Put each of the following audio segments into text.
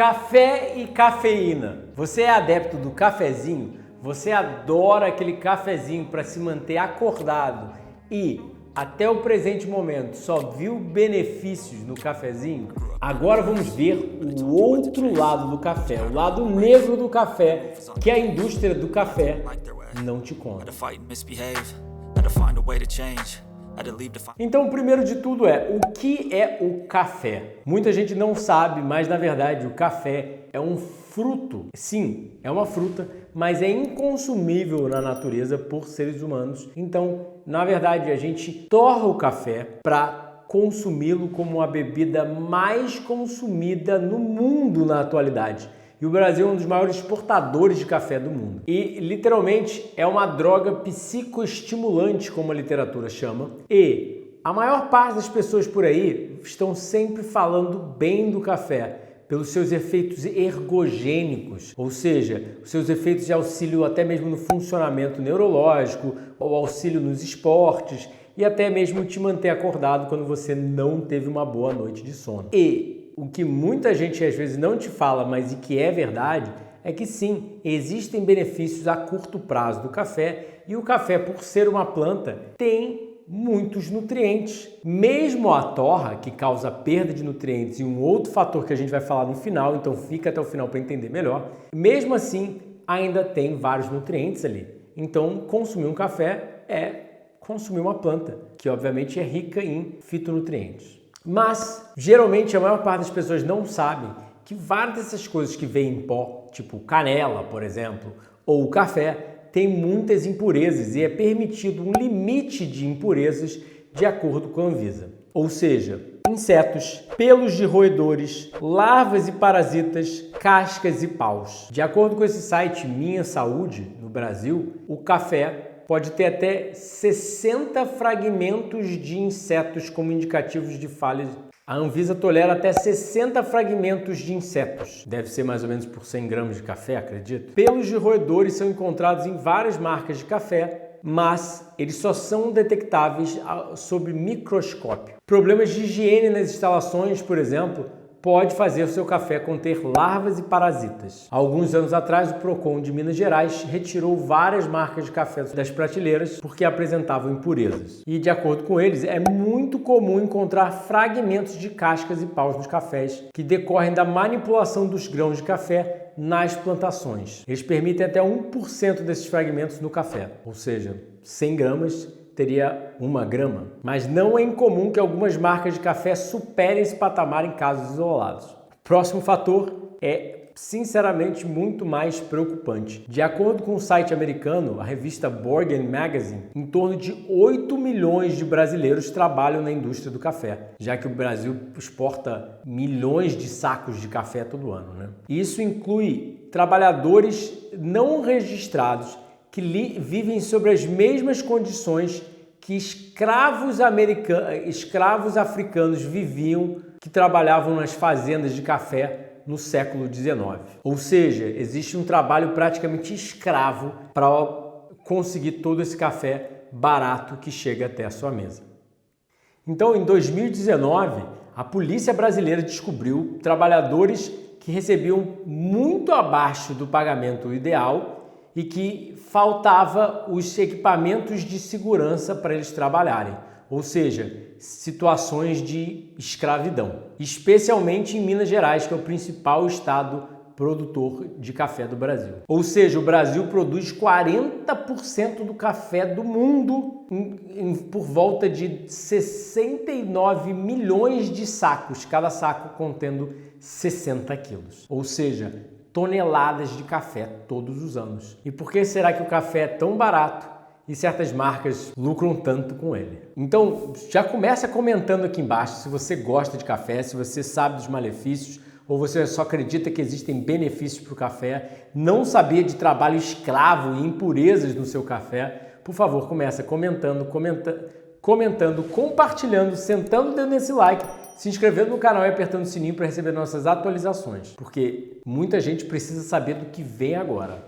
Café e cafeína. Você é adepto do cafezinho? Você adora aquele cafezinho para se manter acordado e, até o presente momento, só viu benefícios no cafezinho? Agora vamos ver o outro lado do café, o lado negro do café, que a indústria do café não te conta. Então, o primeiro de tudo o que é o café? Muita gente não sabe, mas na verdade o café é um fruto. Sim, é uma fruta, mas é inconsumível na natureza por seres humanos. Então, na verdade, a gente torra o café para consumi-lo como a bebida mais consumida no mundo na atualidade. E o Brasil é um dos maiores exportadores de café do mundo. E, literalmente, é uma droga psicoestimulante, como a literatura chama. E a maior parte das pessoas por aí estão sempre falando bem do café, pelos seus efeitos ergogênicos, ou seja, os seus efeitos de auxílio até mesmo no funcionamento neurológico, ou auxílio nos esportes, e até mesmo te manter acordado quando você não teve uma boa noite de sono. E o que muita gente às vezes não te fala, mas e que é verdade, é que sim, existem benefícios a curto prazo do café, e o café, por ser uma planta, tem muitos nutrientes. Mesmo a torra, que causa perda de nutrientes, e um outro fator que a gente vai falar no final, então fica até o final para entender melhor, mesmo assim ainda tem vários nutrientes ali. Então consumir um café é consumir uma planta, que obviamente é rica em fitonutrientes. Mas, geralmente, a maior parte das pessoas não sabe que várias dessas coisas que vêm em pó, tipo canela, por exemplo, ou o café, tem muitas impurezas e é permitido um limite de impurezas de acordo com a Anvisa. Ou seja, insetos, pelos de roedores, larvas e parasitas, cascas e paus. De acordo com esse site Minha Saúde, no Brasil, o café pode ter até 60 fragmentos de insetos como indicativos de falha. A Anvisa tolera até 60 fragmentos de insetos. Deve ser mais ou menos por 100 gramas de café, acredito. Pelos de roedores são encontrados em várias marcas de café, mas eles só são detectáveis sob microscópio. Problemas de higiene nas instalações, por exemplo, pode fazer o seu café conter larvas e parasitas. Há alguns anos atrás, o Procon de Minas Gerais retirou várias marcas de café das prateleiras porque apresentavam impurezas. E, de acordo com eles, é muito comum encontrar fragmentos de cascas e paus nos cafés que decorrem da manipulação dos grãos de café nas plantações. Eles permitem até 1% desses fragmentos no café, ou seja, 100 gramas teria 1 grama, mas não é incomum que algumas marcas de café superem esse patamar em casos isolados. O próximo fator é, sinceramente, muito mais preocupante. De acordo com o site americano, a revista Borgen Magazine, em torno de 8 milhões de brasileiros trabalham na indústria do café, já que o Brasil exporta milhões de sacos de café todo ano, né? Isso inclui trabalhadores não registrados que vivem sobre as mesmas condições que escravos africanos viviam, que trabalhavam nas fazendas de café no século XIX. Ou seja, existe um trabalho praticamente escravo para conseguir todo esse café barato que chega até a sua mesa. Então, em 2019, a polícia brasileira descobriu trabalhadores que recebiam muito abaixo do pagamento ideal e que faltava os equipamentos de segurança para eles trabalharem, ou seja, situações de escravidão, especialmente em Minas Gerais, que é o principal estado produtor de café do Brasil. Ou seja, o Brasil produz 40% do café do mundo por volta de 69 milhões de sacos, cada saco contendo 60 quilos. Ou seja, toneladas de café todos os anos. E por que será que o café é tão barato e certas marcas lucram tanto com ele? Então, já começa comentando aqui embaixo se você gosta de café, se você sabe dos malefícios ou você só acredita que existem benefícios para o café, não sabia de trabalho escravo e impurezas no seu café. Por favor, começa comentando, compartilhando, sentando o dedo nesse like, se inscrevendo no canal e apertando o sininho para receber nossas atualizações, porque muita gente precisa saber do que vem agora.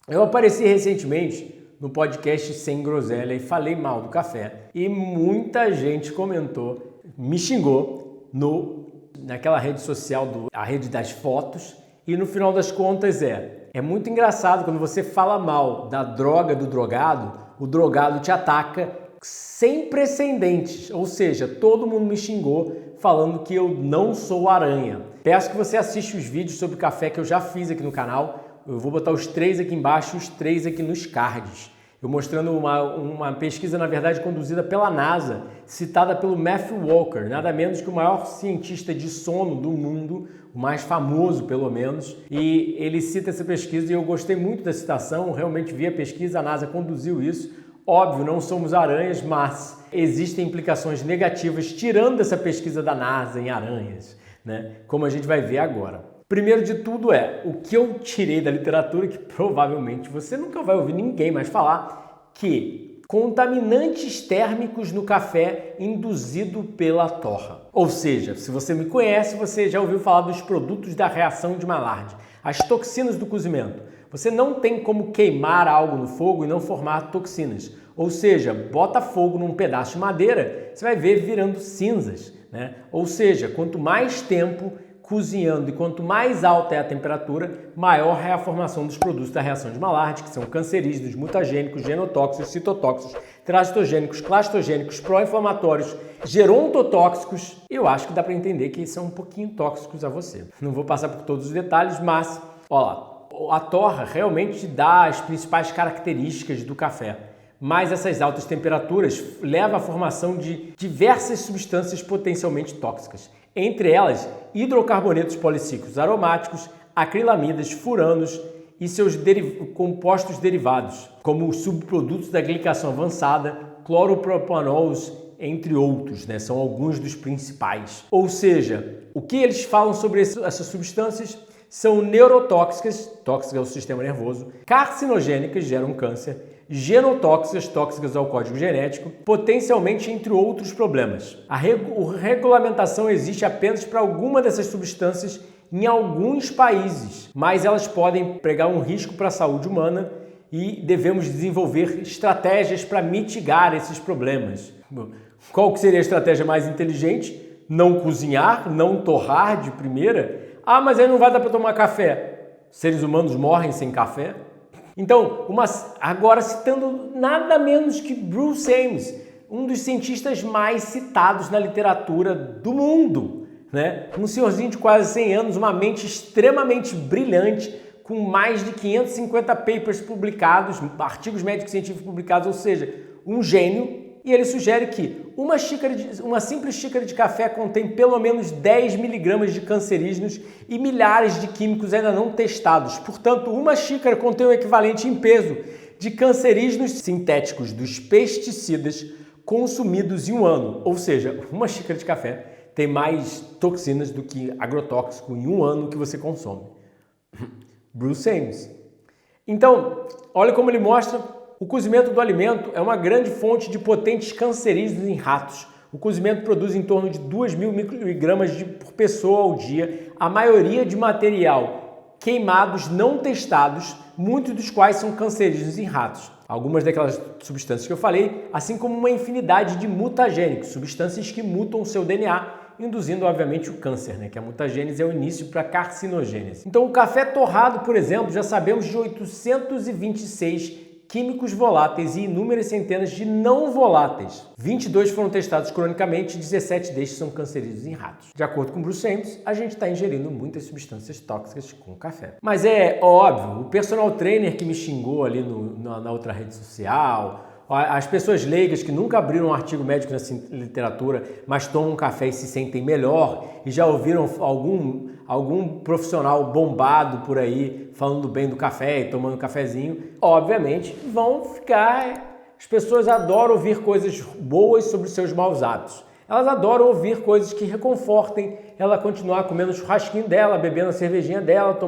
Eu apareci recentemente no podcast Sem Groselha e falei mal do café e muita gente comentou, me xingou no naquela rede social, a rede das fotos, e no final das contas é muito engraçado quando você fala mal da droga do drogado, o drogado te ataca sem precedentes, ou seja, todo mundo me xingou falando que eu não sou aranha. Peço que você assista os vídeos sobre café que eu já fiz aqui no canal, eu vou botar os 3 aqui embaixo e os 3 aqui nos cards. Eu mostrando uma pesquisa, na verdade, conduzida pela NASA, citada pelo Matthew Walker, nada menos que o maior cientista de sono do mundo, o mais famoso, pelo menos, e ele cita essa pesquisa e eu gostei muito da citação, realmente vi a pesquisa, a NASA conduziu isso. Óbvio, não somos aranhas, mas existem implicações negativas tirando essa pesquisa da NASA em aranhas, né? Como a gente vai ver agora. Primeiro de tudo o que eu tirei da literatura, que provavelmente você nunca vai ouvir ninguém mais falar, que contaminantes térmicos no café induzido pela torra. Ou seja, se você me conhece, você já ouviu falar dos produtos da reação de Maillard, as toxinas do cozimento. Você não tem como queimar algo no fogo e não formar toxinas. Ou seja, bota fogo num pedaço de madeira, você vai ver virando cinzas, né? Ou seja, quanto mais tempo cozinhando e quanto mais alta é a temperatura, maior é a formação dos produtos da reação de Maillard, que são cancerígenos, mutagênicos, genotóxicos, citotóxicos, tragestogênicos, clastogênicos, pró-inflamatórios, gerontotóxicos. Eu acho que dá para entender que são um pouquinho tóxicos a você. Não vou passar por todos os detalhes, mas, olha lá, a torra realmente dá as principais características do café. Mas essas altas temperaturas levam à formação de diversas substâncias potencialmente tóxicas. Entre elas, hidrocarbonetos policíclicos aromáticos, acrilamidas, furanos e seus compostos derivados, como os subprodutos da glicação avançada, cloropropanols, entre outros, né? São alguns dos principais. Ou seja, o que eles falam sobre essas substâncias são neurotóxicas, tóxicas ao sistema nervoso, carcinogênicas, geram câncer, genotóxicas, tóxicas ao código genético, potencialmente entre outros problemas. A regulamentação existe apenas para alguma dessas substâncias em alguns países, mas elas podem pregar um risco para a saúde humana e devemos desenvolver estratégias para mitigar esses problemas. Qual que seria a estratégia mais inteligente? Não cozinhar, não torrar de primeira? Ah, mas aí não vai dar para tomar café. Seres humanos morrem sem café? Então, agora citando nada menos que Bruce Ames, um dos cientistas mais citados na literatura do mundo, né? Um senhorzinho de quase 100 anos, uma mente extremamente brilhante, com mais de 550 papers publicados, artigos médicos científicos publicados, ou seja, um gênio. E ele sugere que uma simples xícara de café contém pelo menos 10 miligramas de cancerígenos e milhares de químicos ainda não testados. Portanto, uma xícara contém o equivalente em peso de cancerígenos sintéticos dos pesticidas consumidos em um ano. Ou seja, uma xícara de café tem mais toxinas do que agrotóxico em um ano que você consome. Bruce Ames. Então, olha como ele mostra. O cozimento do alimento é uma grande fonte de potentes cancerígenos em ratos. O cozimento produz em torno de 2.000 microgramas por pessoa ao dia, a maioria de material queimados não testados, muitos dos quais são cancerígenos em ratos. Algumas daquelas substâncias que eu falei, assim como uma infinidade de mutagênicos, substâncias que mutam o seu DNA, induzindo, obviamente, o câncer, né? Que a mutagênese é o início para a carcinogênese. Então, o café torrado, por exemplo, já sabemos de 826 químicos voláteis e inúmeras centenas de não voláteis. 22 foram testados cronicamente e 17 destes são cancerígenos em ratos. De acordo com Bruce Ames, a gente está ingerindo muitas substâncias tóxicas com café. Mas é óbvio, o personal trainer que me xingou ali na outra rede social, as pessoas leigas que nunca abriram um artigo médico nessa literatura, mas tomam um café e se sentem melhor e já ouviram algum profissional bombado por aí falando bem do café e tomando um cafezinho, obviamente vão ficar... As pessoas adoram ouvir coisas boas sobre seus maus hábitos. Elas adoram ouvir coisas que reconfortem ela continuar comendo o churrasquinho dela, bebendo a cervejinha dela,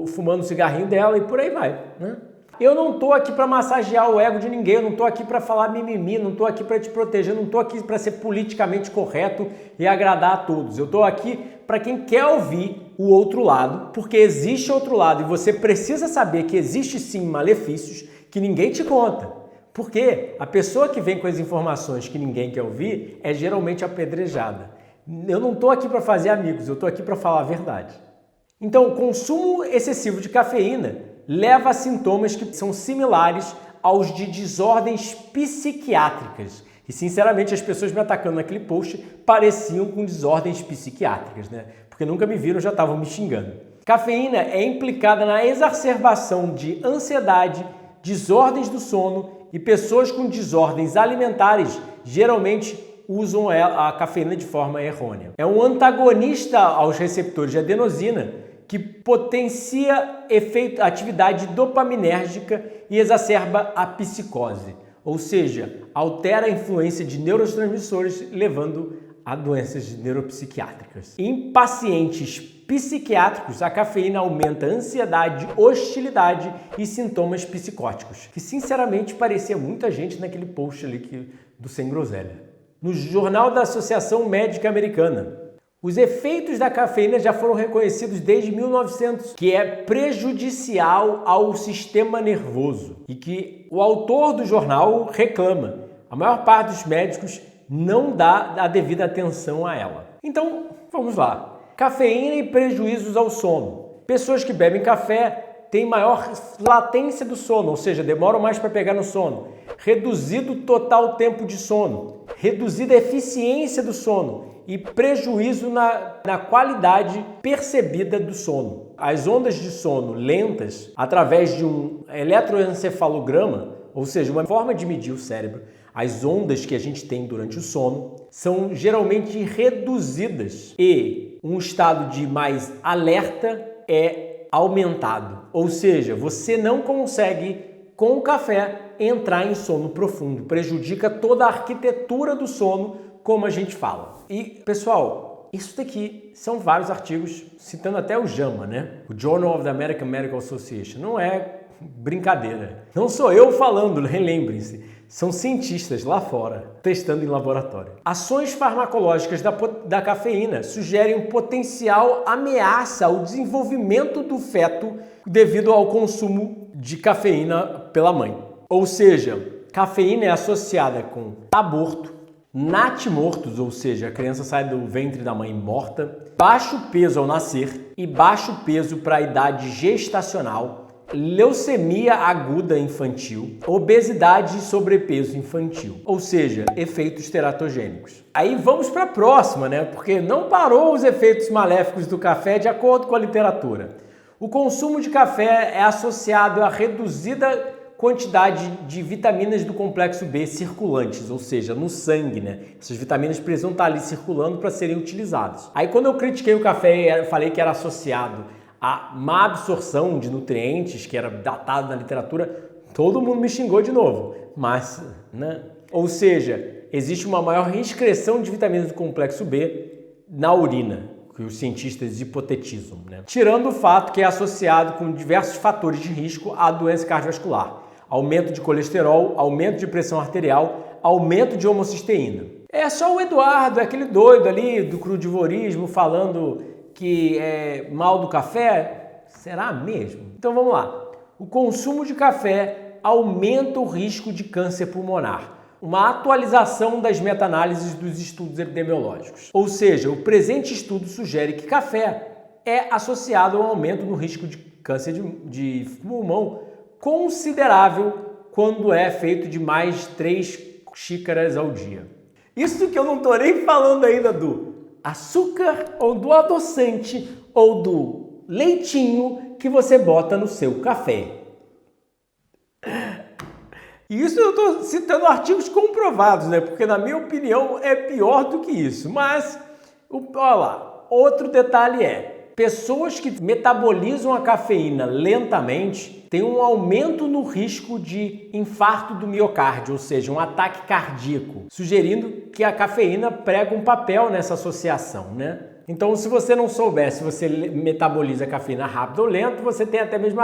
fumando o cigarrinho dela e por aí vai, né? Eu não estou aqui para massagear o ego de ninguém, eu não estou aqui para falar mimimi, não estou aqui para te proteger, não estou aqui para ser politicamente correto e agradar a todos. Eu estou aqui para quem quer ouvir o outro lado, porque existe outro lado e você precisa saber que existe sim malefícios que ninguém te conta. Porque a pessoa que vem com as informações que ninguém quer ouvir é geralmente apedrejada. Eu não estou aqui para fazer amigos, eu estou aqui para falar a verdade. Então, o consumo excessivo de cafeína leva a sintomas que são similares aos de desordens psiquiátricas. E, sinceramente, as pessoas me atacando naquele post pareciam com desordens psiquiátricas, né? Porque nunca me viram, já estavam me xingando. Cafeína é implicada na exacerbação de ansiedade, desordens do sono e pessoas com desordens alimentares geralmente usam a cafeína de forma errônea. É um antagonista aos receptores de adenosina que potencia atividade dopaminérgica e exacerba a psicose, ou seja, altera a influência de neurotransmissores, levando a doenças neuropsiquiátricas. Em pacientes psiquiátricos, a cafeína aumenta a ansiedade, hostilidade e sintomas psicóticos, que sinceramente parecia muita gente naquele post ali do Sem Groselha. No Jornal da Associação Médica Americana, os efeitos da cafeína já foram reconhecidos desde 1900, que é prejudicial ao sistema nervoso e que o autor do jornal reclama. A maior parte dos médicos não dá a devida atenção a ela. Então, vamos lá. Cafeína e prejuízos ao sono. Pessoas que bebem café têm maior latência do sono, ou seja, demoram mais para pegar no sono. Reduzido total tempo de sono. Reduzida eficiência do sono e prejuízo na qualidade percebida do sono. As ondas de sono lentas, através de um eletroencefalograma, ou seja, uma forma de medir o cérebro, as ondas que a gente tem durante o sono, são geralmente reduzidas e um estado de mais alerta é aumentado. Ou seja, você não consegue, com o café, entrar em sono profundo. Prejudica toda a arquitetura do sono, como a gente fala. E, pessoal, isso daqui são vários artigos, citando até o JAMA, né? O Journal of the American Medical Association. Não é brincadeira. Não sou eu falando, lembrem-se. São cientistas lá fora, testando em laboratório. Ações farmacológicas da cafeína sugerem potencial ameaça ao desenvolvimento do feto devido ao consumo de cafeína pela mãe. Ou seja, cafeína é associada com aborto, natimortos, ou seja, a criança sai do ventre da mãe morta, baixo peso ao nascer e baixo peso para a idade gestacional, leucemia aguda infantil, obesidade e sobrepeso infantil, ou seja, efeitos teratogênicos. Aí vamos para a próxima, né? Porque não parou os efeitos maléficos do café de acordo com a literatura. O consumo de café é associado a reduzida quantidade de vitaminas do complexo B circulantes, ou seja, no sangue, né? Essas vitaminas precisam estar ali circulando para serem utilizadas. Aí quando eu critiquei o café e falei que era associado a má absorção de nutrientes, que era datado na literatura, todo mundo me xingou de novo. Mas, né? Ou seja, existe uma maior excreção de vitaminas do complexo B na urina, que os cientistas hipotetizam, né? Tirando o fato que é associado com diversos fatores de risco à doença cardiovascular, aumento de colesterol, aumento de pressão arterial, aumento de homocisteína. É só o Eduardo, aquele doido ali do crudivorismo falando que é mal do café? Será mesmo? Então vamos lá. O consumo de café aumenta o risco de câncer pulmonar. Uma atualização das meta-análises dos estudos epidemiológicos. Ou seja, o presente estudo sugere que café é associado a um aumento no risco de câncer de pulmão considerável quando é feito de mais 3 xícaras ao dia. Isso que eu não estou nem falando ainda do açúcar ou do adoçante ou do leitinho que você bota no seu café. E isso eu estou citando artigos comprovados, né? Porque na minha opinião é pior do que isso. Mas, olha lá, outro detalhe é, pessoas que metabolizam a cafeína lentamente têm um aumento no risco de infarto do miocárdio, ou seja, um ataque cardíaco, sugerindo que a cafeína prega um papel nessa associação, né? Então, se você não souber se você metaboliza a cafeína rápido ou lento, você tem até mesmo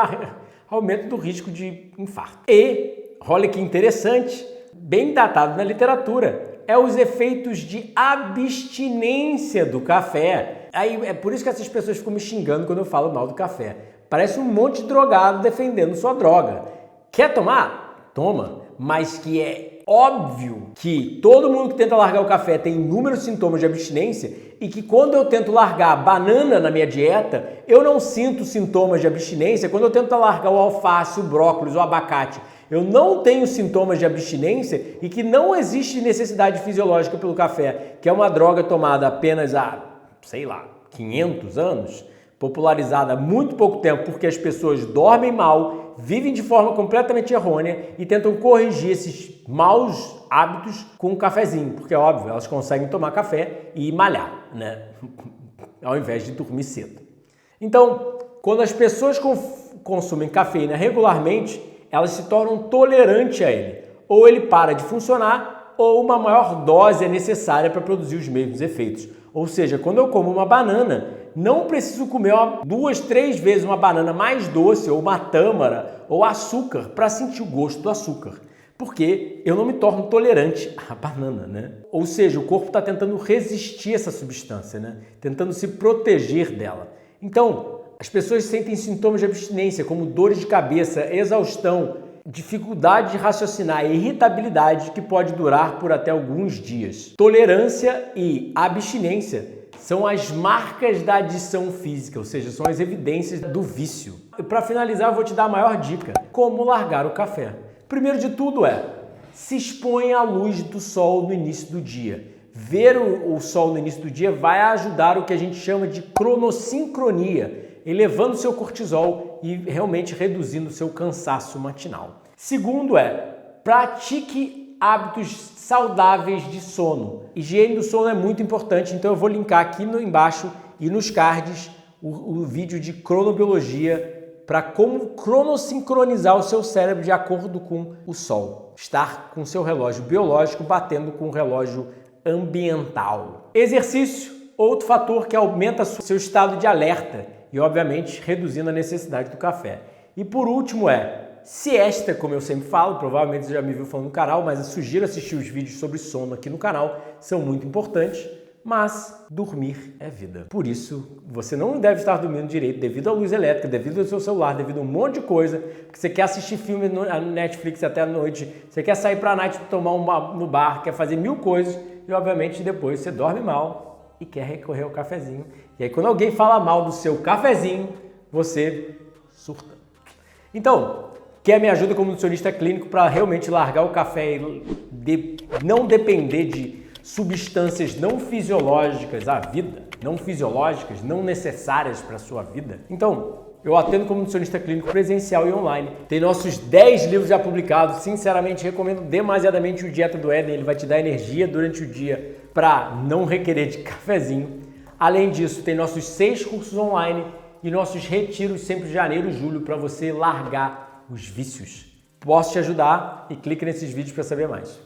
aumento do risco de infarto. E, olha que interessante, bem datado na literatura, é os efeitos de abstinência do café. Aí é por isso que essas pessoas ficam me xingando quando eu falo mal do café. Parece um monte de drogado defendendo sua droga. Quer tomar? Toma. Mas que é óbvio que todo mundo que tenta largar o café tem inúmeros sintomas de abstinência e que quando eu tento largar banana na minha dieta, eu não sinto sintomas de abstinência. Quando eu tento largar o alface, o brócolis, o abacate, eu não tenho sintomas de abstinência e que não existe necessidade fisiológica pelo café, que é uma droga tomada apenas há, 500 anos, popularizada há muito pouco tempo porque as pessoas dormem mal, vivem de forma completamente errônea e tentam corrigir esses maus hábitos com um cafezinho, porque é óbvio, elas conseguem tomar café e malhar, né? Ao invés de dormir cedo. Então, quando as pessoas consumem cafeína regularmente, elas se tornam tolerantes a ele. Ou ele para de funcionar, ou uma maior dose é necessária para produzir os mesmos efeitos. Ou seja, quando eu como uma banana, não preciso comer 2, 3 vezes uma banana mais doce, ou uma tâmara, ou açúcar, para sentir o gosto do açúcar. Porque eu não me torno tolerante à banana, né? Ou seja, o corpo está tentando resistir a essa substância, né? Tentando se proteger dela. Então, as pessoas sentem sintomas de abstinência, como dores de cabeça, exaustão, dificuldade de raciocinar e irritabilidade que pode durar por até alguns dias. Tolerância e abstinência são as marcas da adição física, ou seja, são as evidências do vício. E para finalizar, eu vou te dar a maior dica: como largar o café. Primeiro de tudo se expõe à luz do sol no início do dia. Ver o sol no início do dia vai ajudar o que a gente chama de cronossincronia, elevando seu cortisol e realmente reduzindo seu cansaço matinal. Segundo pratique hábitos saudáveis de sono. Higiene do sono é muito importante, então eu vou linkar aqui embaixo e nos cards o vídeo de cronobiologia para como cronossincronizar o seu cérebro de acordo com o sol. Estar com o seu relógio biológico batendo com o relógio ambiental. Exercício, outro fator que aumenta seu estado de alerta e, obviamente, reduzindo a necessidade do café. E por último siesta, como eu sempre falo, provavelmente você já me viu falando no canal, mas eu sugiro assistir os vídeos sobre sono aqui no canal, são muito importantes, mas dormir é vida. Por isso, você não deve estar dormindo direito devido à luz elétrica, devido ao seu celular, devido a um monte de coisa, porque você quer assistir filme no Netflix até a noite, você quer sair pra night tomar no bar, quer fazer 1000 coisas e, obviamente, depois você dorme mal e quer recorrer ao cafezinho. E aí, quando alguém fala mal do seu cafezinho, você surta. Então, quer me ajuda como nutricionista clínico para realmente largar o café e não depender de substâncias não fisiológicas à vida, não fisiológicas, não necessárias para a sua vida? Então, eu atendo como nutricionista clínico presencial e online. Tem nossos 10 livros já publicados. Sinceramente, recomendo demasiadamente o Dieta do Éden. Ele vai te dar energia durante o dia para não requerer de cafezinho. Além disso, tem nossos 6 cursos online e nossos retiros sempre de janeiro e julho para você largar os vícios. Posso te ajudar? E clique nesses vídeos para saber mais.